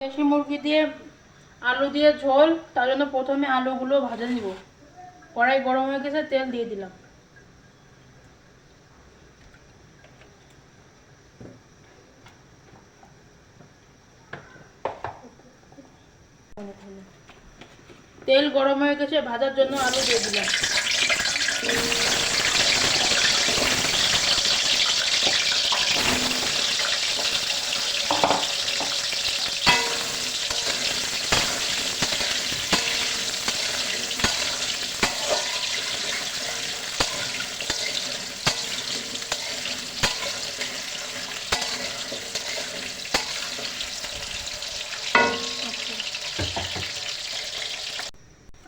দেশি মুরগি দিয়ে আলু দিয়ে ঝোল, তার জন্য প্রথমে আলুগুলো ভাজে নিব। কড়াই গরম হয়ে গেছে, তেল দিয়ে দিলাম। তেল গরম হয়ে গেছে, ভাজার জন্য আলু দিয়ে দিলাম।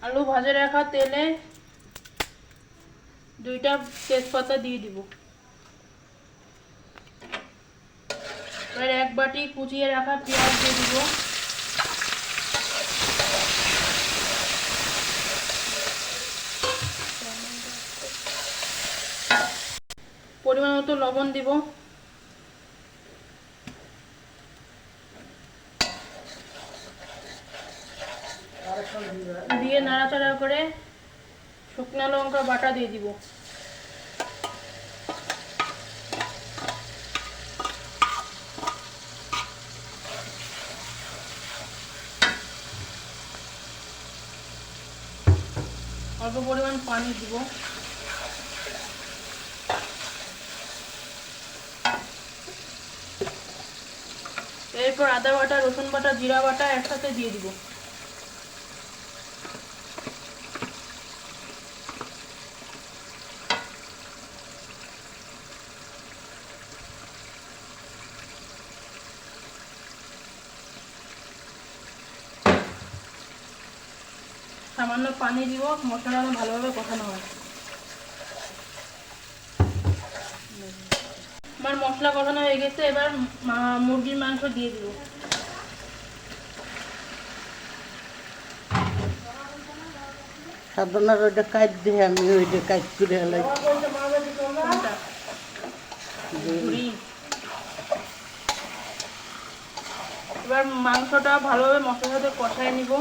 আলু ভাজে রাখা তেলে 2টা তেজপাতা দিয়ে দিব। এবার 1 বাটি কুচিয়ে রাখা পেঁয়াজ দিয়ে দিব। পরিমাণ মতো লবণ দিব। দিয়ে নাড়াচাড়া করে শুকনো লঙ্কা বাটা দিয়ে দিব। অল্প পরিমাণ পানি দিব। এরপর আদা বাটা, রসুন বাটা, জিরা বাটা একসাথে দিয়ে দিব। সামান্য পানি দিব, মশলাটা ভালোভাবে কষানো হয়। আমার মশলা কষানো হয়ে গেছে, এবার মুরগির মাংস দিয়ে দিব। সাধনার ওইটা কাট দিয়ে আমি ওইটা কাট করে হেলাই। এবার মাংসটা ভালোভাবে মশলার সাথে কষায় নিব।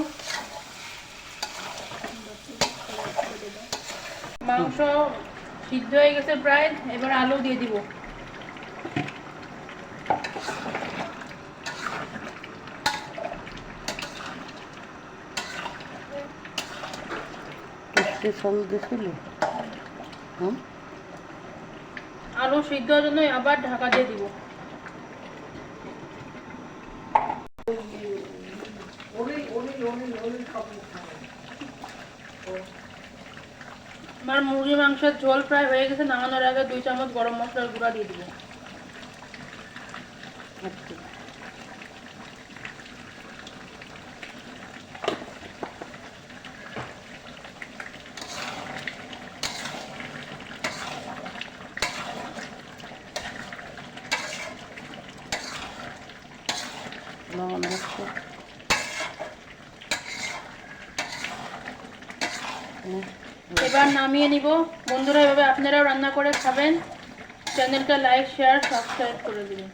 মাংস সিদ্ধ হয়ে গেছে প্রায়, এবার আলু দিয়ে দিব। আলু সিদ্ধ হওয়ার জন্য আবার ঢাকা দিয়ে দিব। আমার মুরগি মাংসের ঝোল প্রায় হয়ে গেছে, নামানোর আগে 2 চামচ গরম মশলার গুঁড়া দিয়ে দিব। এবার নামিয়ে নিব। বন্ধুরা, এভাবে আপনারাও রান্না করে খাবেন। চ্যানেলটা লাইক, শেয়ার, সাবস্ক্রাইব করে দিবেন।